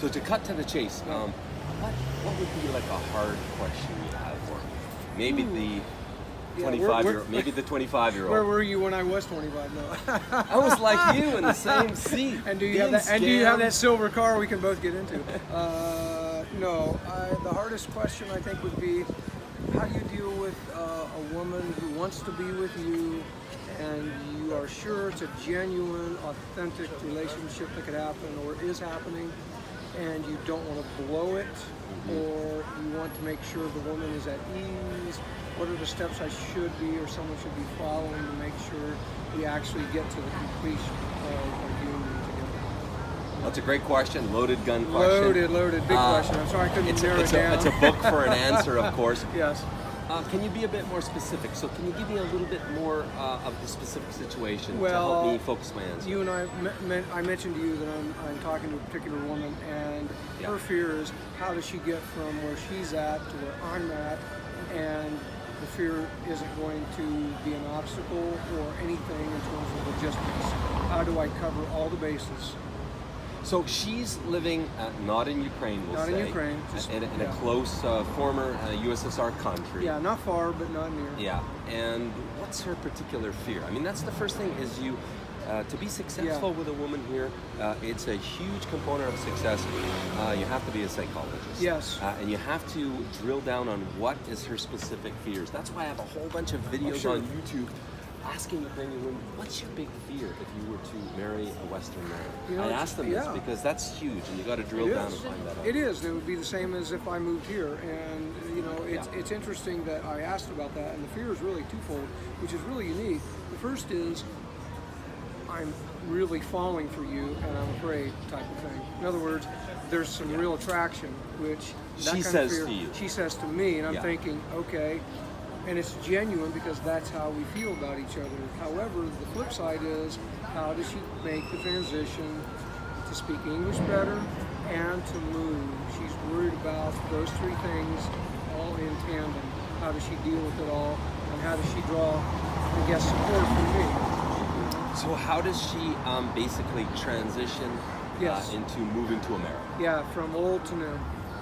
So to cut to the chase, what would be like a hard question you have for me? Maybe the 25-year-old, maybe the 25-year-old. Where were you when I was 25? No. I was like you in the same seat. And do you have that? And do you have that silver car we can both get into? No. The hardest question I think would be, how do you deal with a woman who wants to be with you, and you are sure it's a genuine, authentic relationship that could happen or is happening, and you don't want to blow it, or you want to make sure the woman is at ease? What are the steps I should be or someone should be following to make sure we actually get to the completion of our union together? That's a great question, loaded gun question. Loaded, big question. I'm sorry I couldn't narrow it down. It's a book for an answer, of course. Yes. Can you be a bit more specific? So can you give me a little bit more of the specific situation to Well, help me focus my answer? You and I mentioned to you that I'm talking to a particular woman, and her fear is, how does she get from where she's at to where I'm at, and the fear isn't going to be an obstacle or anything in terms of logistics. How do I cover all the bases? So she's living not in Ukraine, we'll say. Not in Ukraine. Just, in a close former USSR country. Yeah, not far, but not near. Yeah, and what's her particular fear? I mean, that's the first thing, is you, to be successful with a woman here, it's a huge component of success. You have to be a psychologist. Yes. And you have to drill down on what is her specific fears. That's why I have a whole bunch of videos on YouTube asking Ukrainian women, what's your big fear if you were to marry a Western man? I ask them this because that's huge, and you got to drill down and find that out. It is. It would be the same as if I moved here, and it's interesting that I asked about that, and the fear is really twofold, which is really unique. The first is, I'm really falling for you, and I'm afraid, type of thing. In other words, there's some real attraction, which she says to you. She says to me, and I'm thinking, okay. And it's genuine because that's how we feel about each other. However, the flip side is, how does she make the transition to speak English better and to move? She's worried about those three things all in tandem. How does she deal with it all? And how does she draw, I guess, support from me? So how does she basically transition into moving to America? Yeah, from old to new.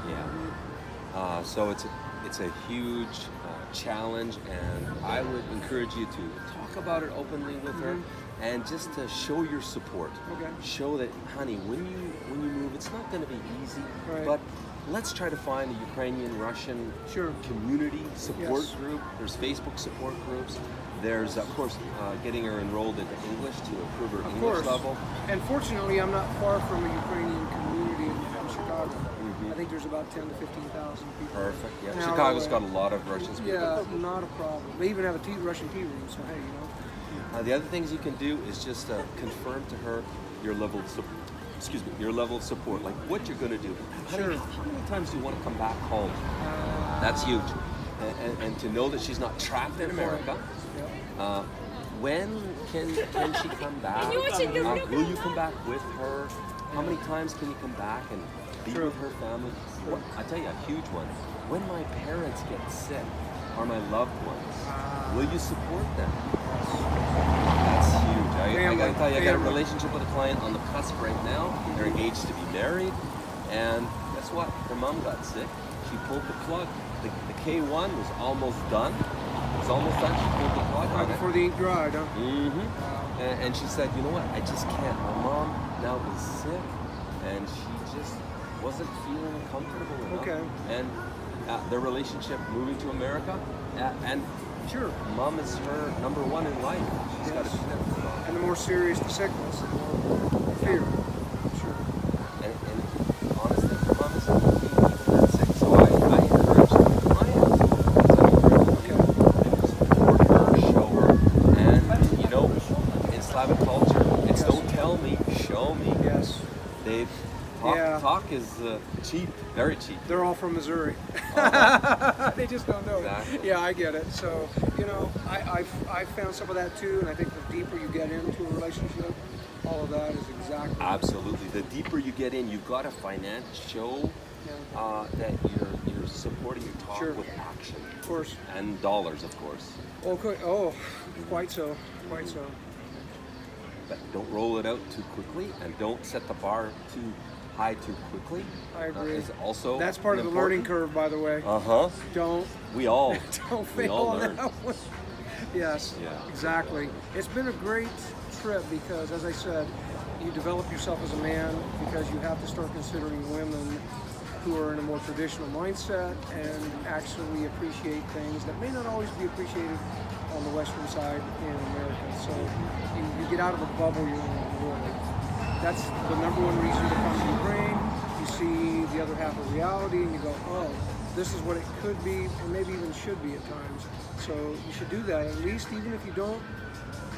Yeah. So it's a huge challenge, and I would encourage you to talk about it openly with her, and just to show your support. Okay. Show that, honey, when you move, it's not going to be easy, but let's try to find a Ukrainian Russian community support group. There's Facebook support groups. There's, of course, getting her enrolled into English to improve her English level. And fortunately, I'm not far from a Ukrainian community in Chicago. I think there's about 10 to 15,000 people. Perfect. Yeah, now, Chicago's got a lot of Russian speakers. Yeah, not a problem. They even have a Russian tea room, so hey, you know. The other things you can do is just confirm to her your level of support. Excuse me, your level of support, like what you're going to do. How many times do you want to come back home? That's huge. And to know that she's not trapped in America. When can she come back? Will you come back with her? How many times can you come back and be with her family? I tell you, a huge one. When my parents get sick, or my loved ones, will you support them? That's huge. I gotta tell you, I got a relationship with a client on the cusp right now. They're engaged to be married, and guess what? Her mom got sick. She pulled the plug. The K1 was almost done. It was almost done. She pulled the plug on it. Before the ink dried, huh? And she said, you know what? I just can't. My mom now is sick, and she just wasn't feeling comfortable enough. Okay. And their relationship moving to America, and mom is her number one in life. She's got to be there for mom. And the more serious the sickness, the more fear. And honestly, mom is even that sick. So I encourage my clients to support her, show her, and you know, in Slavic culture, it's don't tell me, show me. Yes. Talk is cheap, very cheap. They're all from Missouri. They just don't know it. Yeah, I get it. So, you know, I found some of that too, and I think the deeper you get into a relationship, all of that is exactly. Absolutely. The deeper you get in, you've got to show that you're supporting your talk with action. Of course. And dollars, of course. Oh, quite so. Quite so. But don't roll it out too quickly, and don't set the bar too high too quickly. I agree. Is also That's part of the learning curve, by the way. Don't We all don't we fail all on learn. that one. Yes, Yeah. exactly. It's been a great trip because, as I said, you develop yourself as a man because you have to start considering women who are in a more traditional mindset and actually appreciate things that may not always be appreciated on the Western side in America. So you get out of the bubble you're in, really. That's the number one reason to come to Ukraine. You see the other half of reality and you go, oh, this is what it could be and maybe even should be at times. So you should do that, at least even if you don't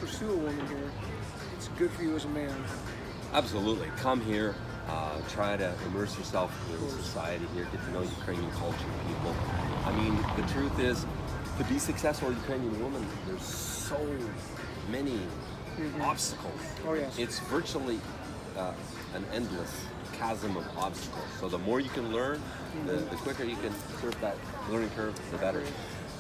pursue a woman here. It's good for you as a man. Absolutely. Come here, try to immerse yourself in society here, get to know Ukrainian culture, people. I mean, the truth is, to be successful Ukrainian woman, there's so many obstacles. Oh, yes. It's virtually an endless chasm of obstacles. So the more you can learn, the quicker you can surf that learning curve, the better.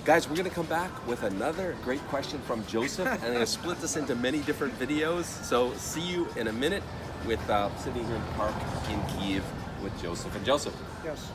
Guys, we're going to come back with another great question from Joseph, and I'm going to split this into many different videos. So see you in a minute with sitting here in the park in Kyiv with Joseph. And Joseph, Yes.